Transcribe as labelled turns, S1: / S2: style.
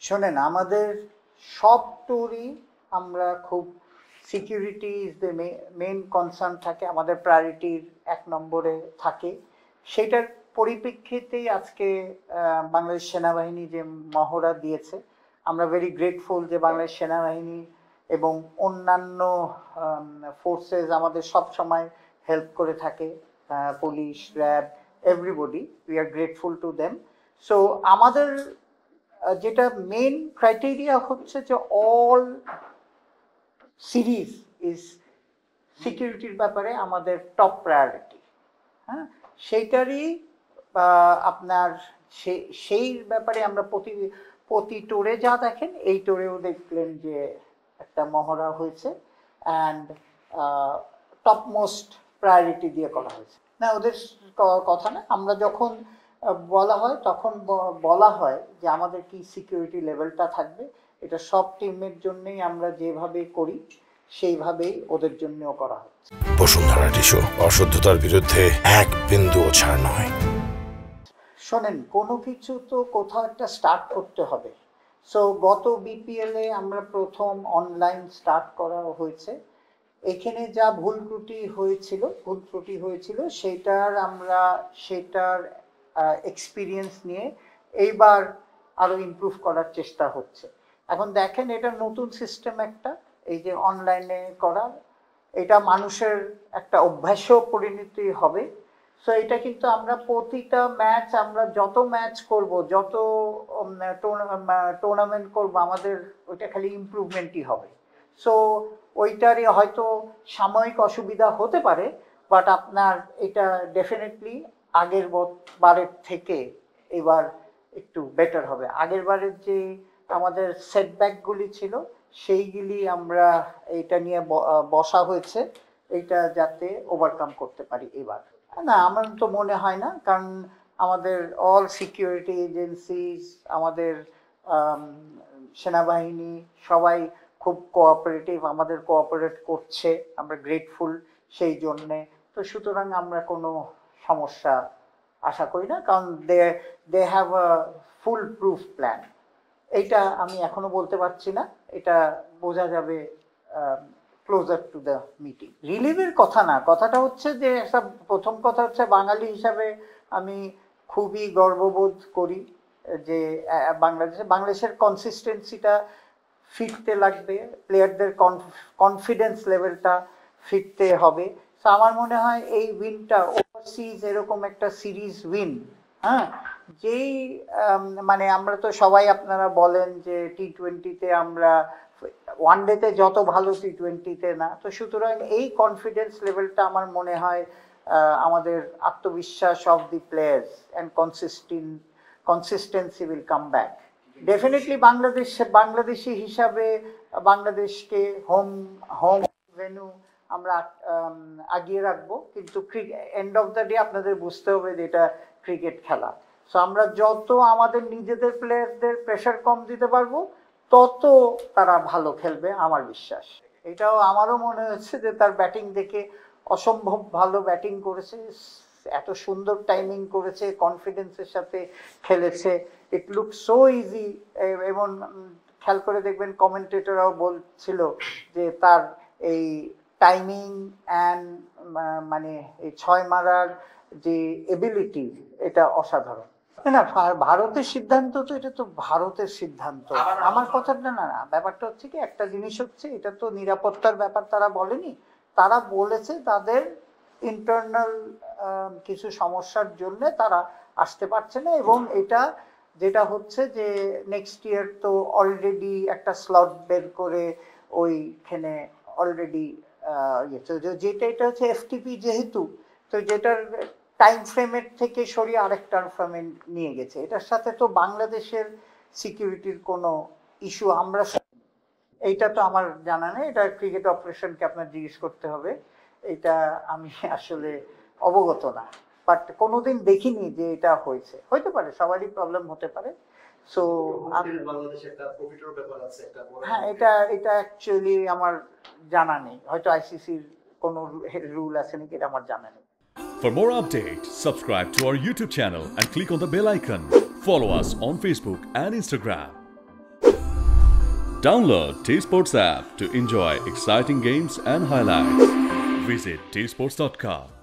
S1: শোনেন, আমাদের সব ট্যুরই আমরা খুব security is the main concern থাকে, আমাদের প্রায়োরিটির 1 নম্বরে থাকে। সেটার পরিপ্রেক্ষিতেই আজকে বাংলাদেশ সেনাবাহিনী যে মহড়া দিয়েছে, আমরা ভেরি গ্রেটফুল যে বাংলাদেশ সেনাবাহিনী এবং অন্যান্য ফোর্সেস আমাদের সব সময় হেল্প করে থাকে, police, RAB, everybody, we are grateful to them. So আমাদের যেটা মেন ক্রাইটেরিয়া হচ্ছে যে অল সিরিজ ইজ সিকিউরিটির ব্যাপারে আমাদের টপ প্রায়োরিটি। হ্যাঁ, সেইটারই আপনার সেই ব্যাপারে আমরা প্রতি টোরে যা দেখেন, এই টোরেও দেখলেন যে একটা মহড়া হয়েছে অ্যান্ড টপ মোস্ট প্রায়োরিটি দিয়ে করা হয়েছে। না, ওদের কথা না, আমরা যখন বলা হয় তখন বলা হয় যে আমাদের কি সিকিউরিটি লেভেলটা থাকবে, এটা সব টিমের জন্যই আমরা যেভাবে করি সেইভাবেই ওদের জন্যও করা হচ্ছে।
S2: বসুন্ধরা টিস্যু, অশুদ্ধতার বিরুদ্ধে এক বিন্দুও ছাড় নয়।
S1: শোনেন, কোনো কিছু তো কোথাও একটা স্টার্ট করতে হবে। সো গত বিপিএলে আমরা প্রথম অনলাইন স্টার্ট করা হয়েছে। এখানে যা ভুল ত্রুটি হয়েছিল সেটার এক্সপিরিয়েন্স নিয়ে এইবার আরো ইমপ্রুভ করার চেষ্টা হচ্ছে। এখন দেখেন, এটা নতুন সিস্টেম একটা, এই যে অনলাইনে করা, এটা মানুষের একটা অভ্যাসও পরিণতি হবে। সো এটা কিন্তু আমরা প্রতিটা ম্যাচ, আমরা যত ম্যাচ করব, যত টুর্নামেন্ট করব, আমাদের ওইটা খালি ইমপ্রুভমেন্টই হবে। সো ওইটারই হয়তো সাময়িক অসুবিধা হতে পারে, বাট আপনার এটা ডেফিনেটলি আগের বারের থেকে এবার একটু বেটার হবে। আগের বারের যে আমাদের সেটব্যাকগুলি ছিল সেইগুলি আমরা এটা নিয়ে বসা হয়েছে, এইটা যাতে ওভারকাম করতে পারি এবার। না, আমার তো মনে হয় না, কারণ আমাদের অল সিকিউরিটি এজেন্সিস, আমাদের সেনাবাহিনী সবাই খুব কোঅপারেটিভ, আমাদের কোঅপারেট করছে, আমরা গ্রেটফুল সেই জন্যে। তো সুতরাং আমরা কোনো সমস্যা আশা করি না, কারণ they have a fool proof plan. এইটা আমি এখনো বলতে পারছি না, এটা বোঝা যাবে ক্লোজার টু দ্য মিটিং। রিলিভের কথা না, কথাটা হচ্ছে যে একটা প্রথম কথা হচ্ছে বাঙালি হিসাবে আমি খুবই গর্ববোধ করি যে বাংলাদেশের কনসিস্টেন্সিটা ফিরতে লাগবে, প্লেয়ারদের কনফিডেন্স লেভেলটা ফিরতে হবে। তো আমার মনে হয় এই উইনটা, ওভারসিজ এরকম একটা সিরিজ উইন, হ্যাঁ, যেই মানে আমরা তো সবাই, আপনারা বলেন যে টি-20তে আমরা ওয়ানডেতে যত ভালো, টি-20তে না। তো সুতরাং এই কনফিডেন্স লেভেলটা আমার মনে হয় আমাদের আত্মবিশ্বাস of the players and consistency will come back. Definitely Bangladeshi হিসাবে বাংলাদেশকে হোম ভেন্যু আমরা আগিয়ে রাখবো, কিন্তু এন্ড অফ দ্য ডে আপনাদের বুঝতে হবে যে এটা ক্রিকেট খেলা। সো আমরা যত আমাদের নিজেদের প্লেয়ারদের প্রেশার কম দিতে পারবো, তত তারা ভালো খেলবে আমার বিশ্বাস। এটাও আমারও মনে হচ্ছে যে তার ব্যাটিং দেখে অসম্ভব ভালো ব্যাটিং করেছে, এত সুন্দর টাইমিং করেছে, কনফিডেন্সের সাথে খেলেছে, ইট লুক সো ইজি। এবং খেয়াল করে দেখবেন কমেন্টেটররাও বলছিল যে তার এই টাইমিং অ্যান্ড মানে এই 6 মারার যে এবিলিটি, এটা অসাধারণ। না, ভারতের সিদ্ধান্ত তো, এটা তো ভারতের সিদ্ধান্ত, আমার কথাটা না। ব্যাপারটা হচ্ছে কি, একটা জিনিস হচ্ছে, এটা তো নিরাপত্তার ব্যাপার, তারা বলেনি, তারা বলেছে তাদের ইন্টারনাল কিছু সমস্যার জন্য তারা আসতে পারছে না। এবং এটা যেটা হচ্ছে যে নেক্সট ইয়ার তো অলরেডি একটা স্লট বের করে ওইখানে অলরেডি যেটা, এটা হচ্ছে এফটিপি যেহেতু, তো যেটার টাইম ফ্রেমের থেকে সরিয়ে আরেক টাইম ফ্রেমে নিয়ে গেছে। এটার সাথে তো বাংলাদেশের সিকিউরিটির কোনো ইস্যু আমরা, এইটা তো আমার জানা নেই, এটা ক্রিকেট অপারেশনকে আপনার জিজ্ঞেস করতে হবে, এটা আমি আসলে অবগত না। বাট কোনোদিন দেখিনি যে এটা হয়েছে, হইতে পারে, সবারই প্রবলেম হতে পারে। সো হ্যাঁ, এটা অ্যাকচুয়ালি আমার জানা নেই, হয়তো আইসিসির কোনো রুল আছে নাকি, এটা আমার জানা নেই।
S3: For more updates, subscribe to our YouTube channel and click on the bell icon. Follow us on Facebook and Instagram. Download T Sports app to enjoy exciting games and highlights. Visit tsports.com.